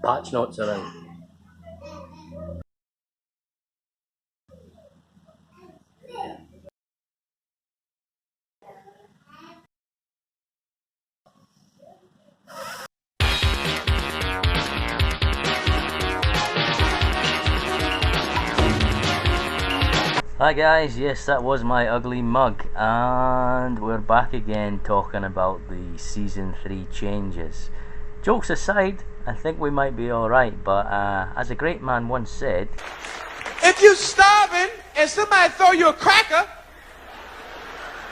Patch notes are in. Hi guys, yes, that was my ugly mug, and we're back again talking about the Season 3 changes. Jokes aside, I think we might be alright, but as a great man once said, if you're starving and somebody throw you a cracker,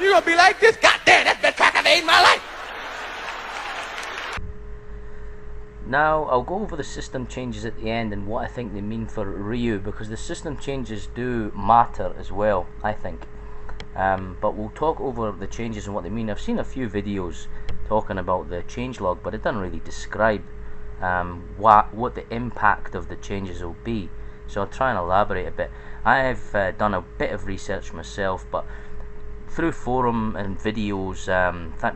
you're gonna be like this. God damn, that's the best cracker I've ate in my life. now I'll go over the system changes at the end and what I think they mean for Ryu, because the system changes do matter as well, I think. But we'll talk over the changes and what they mean. I've seen a few videos talking about the changelog, but it doesn't really describe what the impact of the changes will be. So I'll try and elaborate a bit. I've done a bit of research myself, but through forum and videos,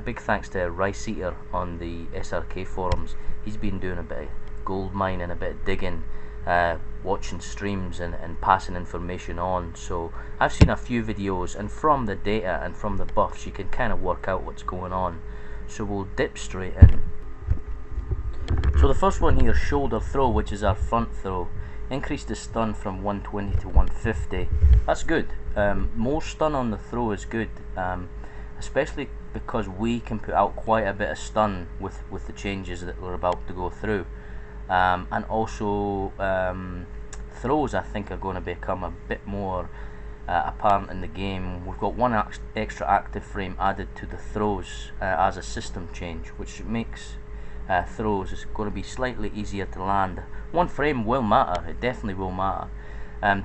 big thanks to Rice Eater on the SRK forums. He's been doing a bit of gold mining, a bit of digging, watching streams and passing information on. So I've seen a few videos, and from the data and from the buffs you can kind of work out what's going on. So we'll dip straight in. So the first one here, shoulder throw, which is our front throw. Increase the stun from 120 to 150. That's good. More stun on the throw is good, especially because we can put out quite a bit of stun with the changes that we're about to go through. And also throws, I think, are going to become a bit more apparent in the game. We've got one extra active frame added to the throws as a system change, which makes throws is going to be slightly easier to land. One frame will matter, it definitely will matter.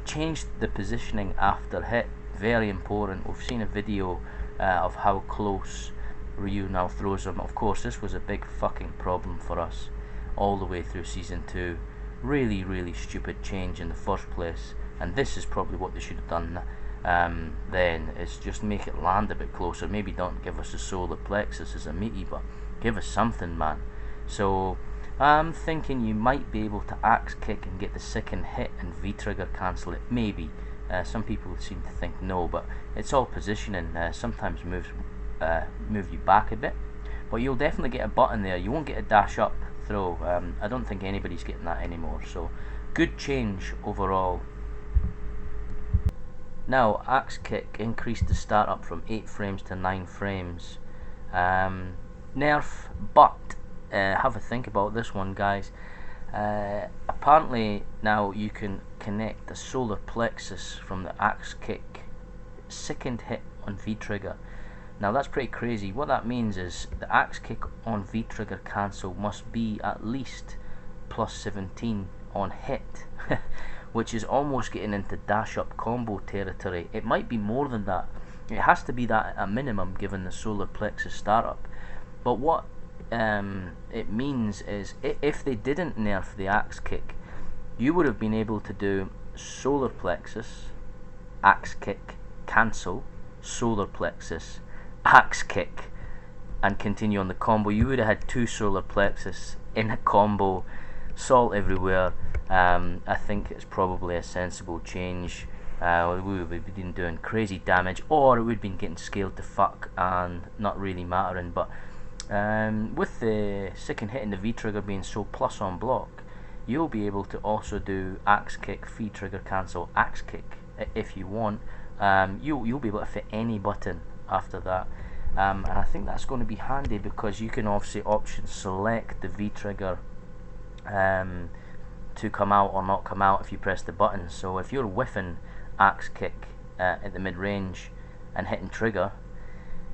Change the positioning after hit, very important. We've seen a video of how close Ryu now throws them. Of course, this was a big fucking problem for us all the way through Season 2. Really stupid change in the first place, and this is probably what they should have done then, is just make it land a bit closer. Maybe don't give us a solar plexus as a meaty, but give us something, man. So I'm thinking you might be able to axe kick and get the second hit and V-trigger cancel it, maybe. Some people seem to think no, but it's all positioning. Sometimes move you back a bit, but you'll definitely get a button there. You won't get a dash up throw. I don't think anybody's getting that anymore, so good change overall. Now, axe kick increased the startup from 8 frames to 9 frames. Nerf, but have a think about this one, guys. Apparently now you can connect the solar plexus from the axe kick second hit on V-trigger. Now that's pretty crazy. What that means is the axe kick on V-trigger cancel must be at least plus 17 on hit, which is almost getting into dash up combo territory. It might be more than that. It has to be that at a minimum given the solar plexus startup. But what it means is, if they didn't nerf the axe kick, you would have been able to do solar plexus, axe kick, cancel, solar plexus, axe kick, and continue on the combo. You would have had 2 solar plexus in a combo, salt everywhere. I think it's probably a sensible change. We would have been doing crazy damage, or it would have been getting scaled to fuck and not really mattering. But with the second hit and the V-trigger being so plus on block, you'll be able to also do axe kick, V-trigger cancel, axe kick if you want. You'll be able to fit any button after that, and I think that's going to be handy because you can obviously option select the V-trigger to come out or not come out if you press the button. So if you're whiffing axe kick at the mid-range and hitting trigger,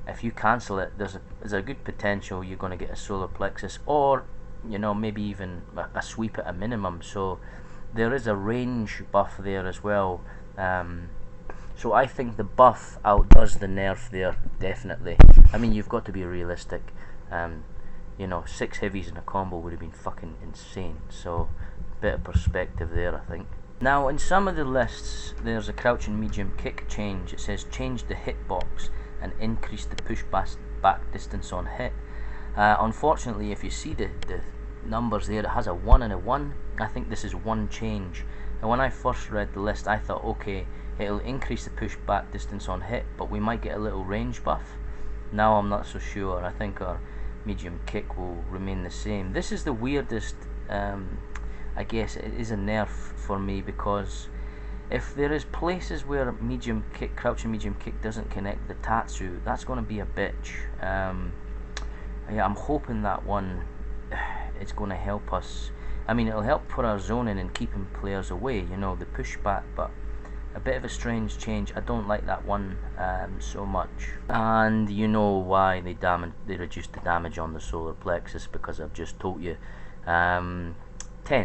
if you cancel it, there's a good potential you're going to get a solar plexus, or maybe even a sweep at a minimum. So there is a range buff there as well. So I think the buff outdoes the nerf there, definitely. I mean, you've got to be realistic. 6 heavies in a combo would have been fucking insane. So bit of perspective there, I think. Now, in some of the lists, there's a crouch and medium kick change. It says change the hitbox and increase the push back distance on hit. Unfortunately, if you see the numbers there. It has a 1 and a 1. I think this is one change. And when I first read the list, I thought, okay, it'll increase the push back distance on hit, but we might get a little range buff. Now I'm not so sure. I think our medium kick will remain the same. This is the weirdest, I guess it is a nerf for me, because if there is places where medium kick, crouching medium kick doesn't connect the Tatsu, that's going to be a bitch. Yeah, I'm hoping that one is going to help us. I mean, it'll help for our zoning and keeping players away, you know, the pushback, but a bit of a strange change. I don't like that one so much. And you know why they reduced the damage on the solar plexus, because I've just told you. 10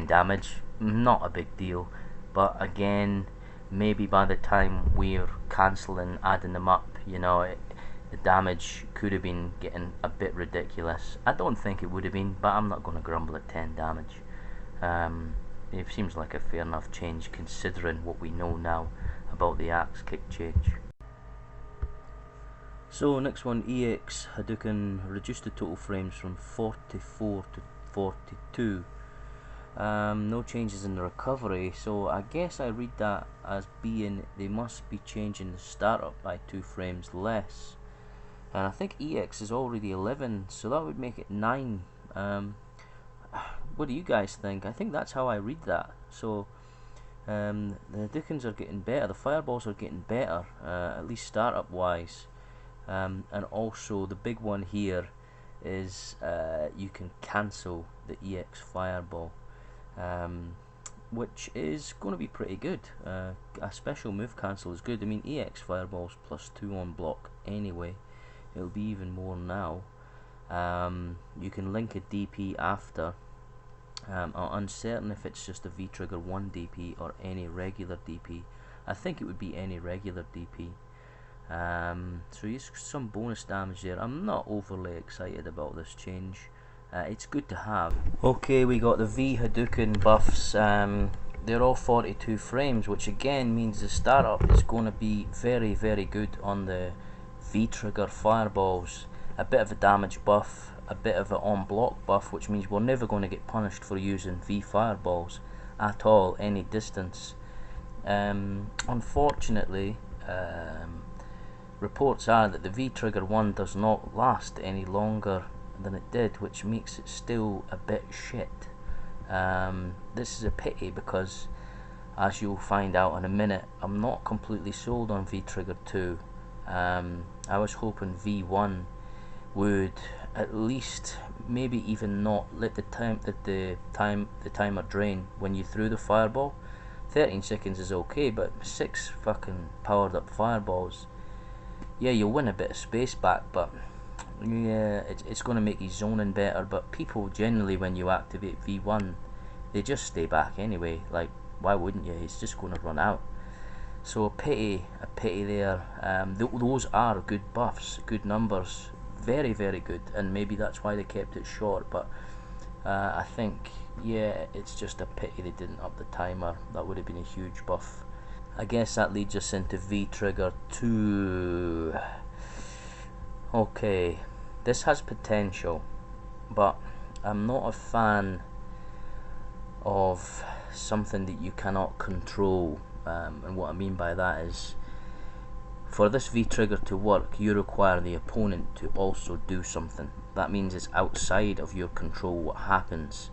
damage, not a big deal, but again, maybe by the time we're cancelling, adding them up, you know, the damage could have been getting a bit ridiculous. I don't think it would have been, but I'm not going to grumble at 10 damage. It seems like a fair enough change considering what we know now about the axe kick change. So next one, EX Hadouken reduced the total frames from 44 to 42. No changes in the recovery, so I guess I read that as being they must be changing the startup by 2 frames less. And I think EX is already 11, so that would make it 9. What do you guys think? I think that's how I read that. So the Hadoukens are getting better, the fireballs are getting better, at least startup wise. And also the big one here is you can cancel the EX fireball, which is going to be pretty good. A special move cancel is good. I mean, EX fireballs plus 2 on block anyway. It'll be even more now. You can link a DP after. I'm uncertain if it's just a V-trigger 1 DP or any regular DP. I think it would be any regular DP. So here's some bonus damage there. I'm not overly excited about this change. It's good to have. Okay, we got the V Hadouken buffs. They're all 42 frames, which again means the startup is going to be very, very good on the V-trigger fireballs. A bit of a damage buff, a bit of an on-block buff, which means we're never going to get punished for using V fireballs at all, any distance. Unfortunately, reports are that the V-trigger 1 does not last any longer than it did, which makes it still a bit shit. This is a pity because, as you'll find out in a minute, I'm not completely sold on V-trigger 2. I was hoping V1 would at least maybe even not let the timer drain when you threw the fireball. 13 seconds is okay, but 6 fucking powered up fireballs, yeah, you'll win a bit of space back, but yeah, it's going to make you zoning better. But people generally, when you activate V1, they just stay back anyway. Like, why wouldn't you? It's just going to run out. So a pity there. Those are good buffs, good numbers, very, very good, and maybe that's why they kept it short. But I think, yeah, it's just a pity they didn't up the timer. That would have been a huge buff. I guess that leads us into V-trigger 2. Okay, this has potential, but I'm not a fan of something that you cannot control. And what I mean by that is, for this V-trigger to work, you require the opponent to also do something. That means it's outside of your control what happens.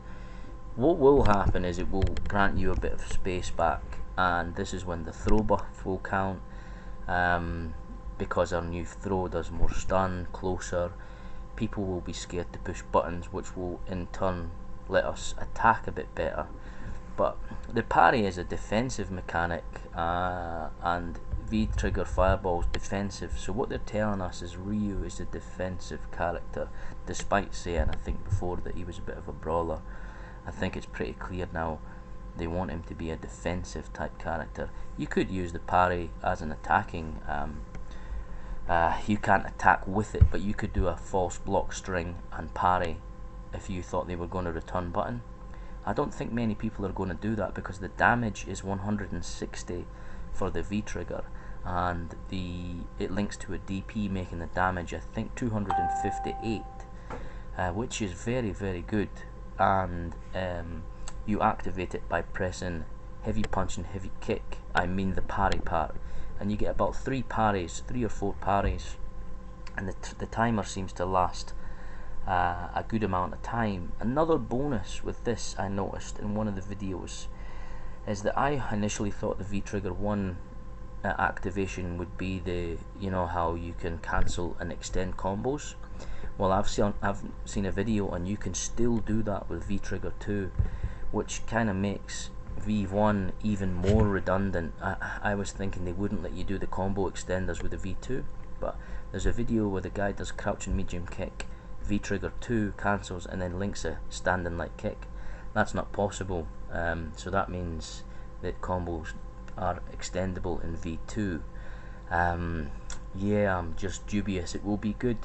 What will happen is it will grant you a bit of space back, and this is when the throw buff will count, because our new throw does more stun, closer. People will be scared to push buttons, which will in turn let us attack a bit better. But the parry is a defensive mechanic, and V-trigger fireball's defensive. So what they're telling us is Ryu is a defensive character, despite saying, I think before, that he was a bit of a brawler. I think it's pretty clear now they want him to be a defensive type character. You could use the parry as an attacking. You can't attack with it, but you could do a false block string and parry if you thought they were going to return button. I don't think many people are going to do that because the damage is 160 for the V-trigger, and it links to a DP making the damage, I think, 258, which is very, very good. and you activate it by pressing heavy punch and heavy kick. I mean the parry part, and you get about 3 or 4 parries, and the timer seems to last a good amount of time. Another bonus with this I noticed in one of the videos is that I initially thought the V-Trigger 1 activation would be the, you know, how you can cancel and extend combos. Well, I've seen a video and you can still do that with V-Trigger 2, which kind of makes V1 even more redundant. I was thinking they wouldn't let you do the combo extenders with the V2, but there's a video where the guy does crouch and medium kick, V-Trigger 2 cancels, and then links a standing light kick. That's not possible, so that means that combos are extendable in V2. Yeah, I'm just dubious. It will be good.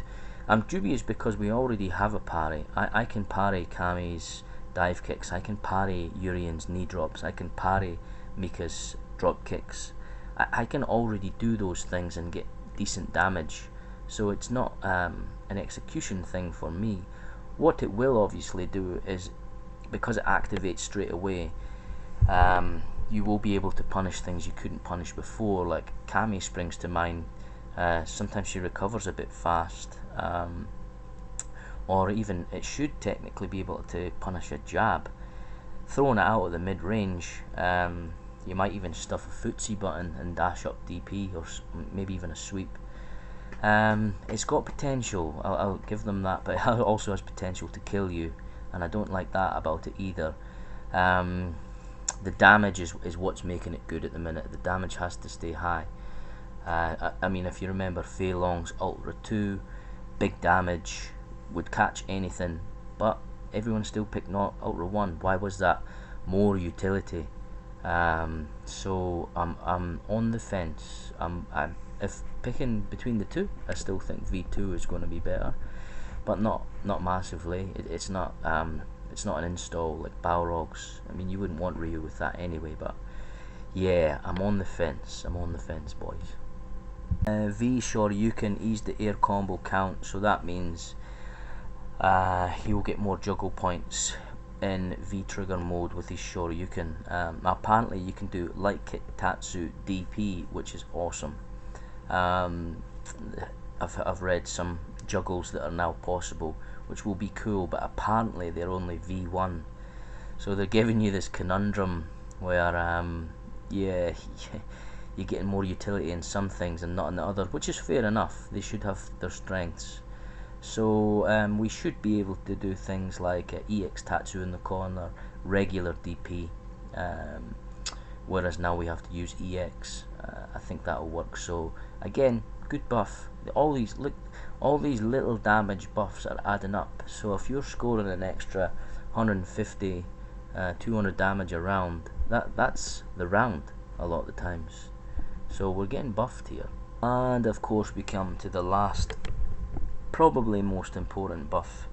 I'm dubious because we already have a parry. I can parry Kami's dive kicks, I can parry Urian's knee drops, I can parry Mika's drop kicks. I can already do those things and get decent damage, so it's not an execution thing for me. What it will obviously do is, because it activates straight away, you will be able to punish things you couldn't punish before. Like Kami springs to mind. Sometimes she recovers a bit fast, or even it should technically be able to punish a jab. Throwing it out at the mid-range, you might even stuff a footsie button and dash up DP, or maybe even a sweep. It's got potential, I'll give them that, but it also has potential to kill you, and I don't like that about it either. The damage is what's making it good at the minute. The damage has to stay high. I mean, if you remember Fei Long's Ultra 2, big damage, would catch anything, but everyone still picked not Ultra 1. Why was that? More utility. So I'm on the fence. If picking between the two, I still think V2 is going to be better, but not massively. It's not an install like Balrog's. I mean, you wouldn't want Ryu with that anyway, but yeah, I'm on the fence. I'm on the fence, boys. V Shoryuken eased the air combo count, so that means he'll get more juggle points in V-Trigger mode with his Shoryuken. Now apparently you can do light kick, Tatsu, DP, which is awesome. I've read some juggles that are now possible, which will be cool, but apparently they're only V1, so they're giving you this conundrum where yeah, you're getting more utility in some things and not in the other, which is fair enough. They should have their strengths. So we should be able to do things like EX Tatsu in the corner, regular DP, whereas now we have to use EX. I think that'll work. So again, good buff. All these little damage buffs are adding up. So if you're scoring an extra 150, 200 damage a round, that's the round a lot of the times. So we're getting buffed here. And of course we come to the last, probably most important buff,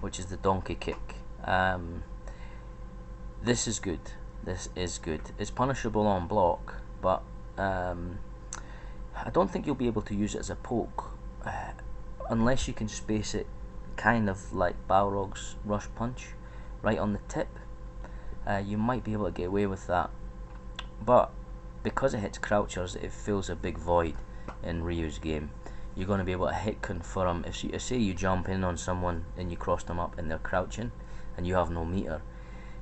which is the donkey kick. This is good. This is good. It's punishable on block, but I don't think you'll be able to use it as a poke, unless you can space it kind of like Balrog's rush punch right on the tip. You might be able to get away with that, but because it hits crouchers, it fills a big void in Ryu's game. You're going to be able to hit confirm. If say you jump in on someone and you cross them up and they're crouching and you have no meter,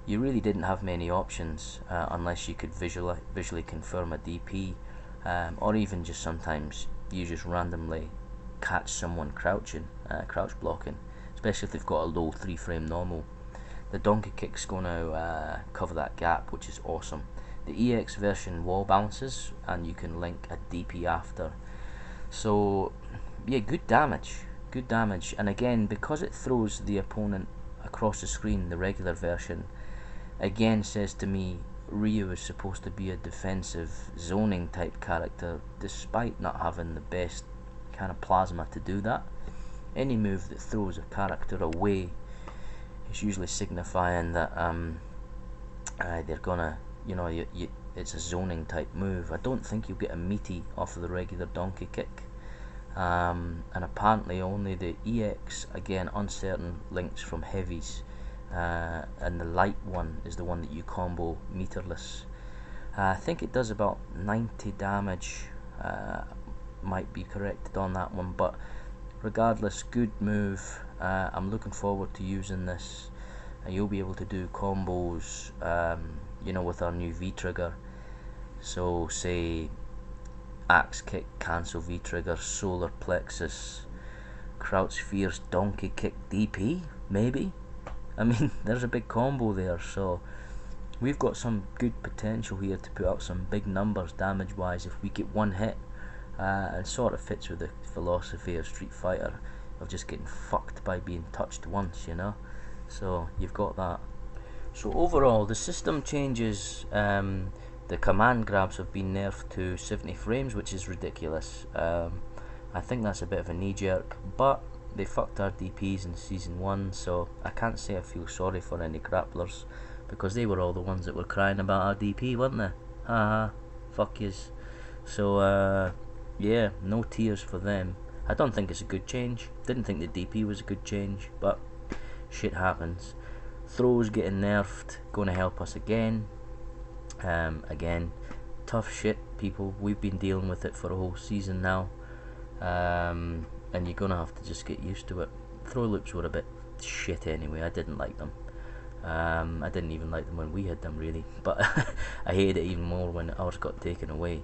you really didn't have many options unless you could visually confirm a DP, or even just sometimes you just randomly catch someone crouching, crouch blocking, especially if they've got a low 3-frame normal. The donkey kick's going to cover that gap, which is awesome. The EX version wall bounces and you can link a DP after. So yeah, good damage, and again, because it throws the opponent across the screen, the regular version again says to me Ryu is supposed to be a defensive zoning type character, despite not having the best kind of plasma to do that. Any move that throws a character away is usually signifying that they're gonna, you know, it's a zoning type move. I don't think you'll get a meaty off of the regular donkey kick, and apparently only the EX, again uncertain links from heavies, and the light one is the one that you combo meterless. I think it does about 90 damage, might be corrected on that one, but regardless, good move. I'm looking forward to using this. You'll be able to do combos, you know, with our new V trigger. So say axe kick, cancel V trigger, solar plexus, crouch fierce, donkey kick, DP, maybe. I mean, there's a big combo there, so we've got some good potential here to put out some big numbers damage wise if we get one hit. And sort of fits with the philosophy of Street Fighter of just getting fucked by being touched once, you know. So you've got that. So overall, the system changes. The command grabs have been nerfed to 70 frames, which is ridiculous. I think that's a bit of a knee jerk, but they fucked our DPs in season 1, so I can't say I feel sorry for any grapplers, because they were all the ones that were crying about our DP, weren't they? Haha, fuck yous. So yeah, no tears for them. I don't think it's a good change. Didn't think the DP was a good change, but shit happens. Throws getting nerfed, going to help us again. Again, tough shit, people. We've been dealing with it for a whole season now, and you're gonna have to just get used to it. Throw loops were a bit shit anyway. I didn't like them. I didn't even like them when we had them, really, but I hated it even more when ours got taken away.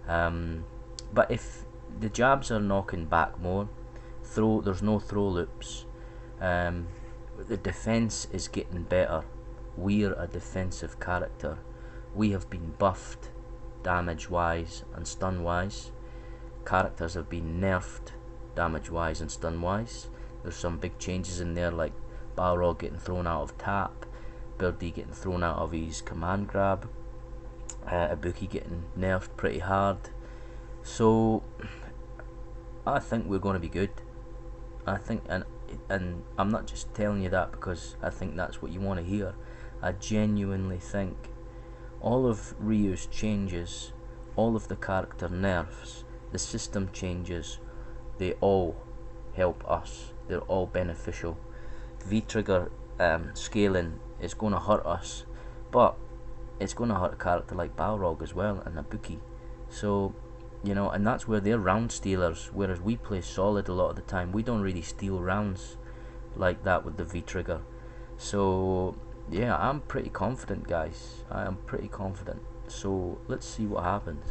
But if the jabs are knocking back more, there's no throw loops. The defense is getting better. We're a defensive character. We have been buffed damage wise and stun wise. Characters have been nerfed damage wise and stun wise. There's some big changes in there, like Balrog getting thrown out of tap, Birdie getting thrown out of his command grab, Ibuki getting nerfed pretty hard. So I think we're going to be good. I think, and I'm not just telling you that because I think that's what you want to hear. I genuinely think all of Ryu's changes, all of the character nerfs, the system changes, they all help us. They're all beneficial. V-trigger scaling is going to hurt us, but it's going to hurt a character like Balrog as well, and Ibuki. So, you know, and that's where they're round stealers, whereas we play solid a lot of the time. We don't really steal rounds like that with the V-trigger. So yeah, I'm pretty confident, guys. I am pretty confident. So let's see what happens.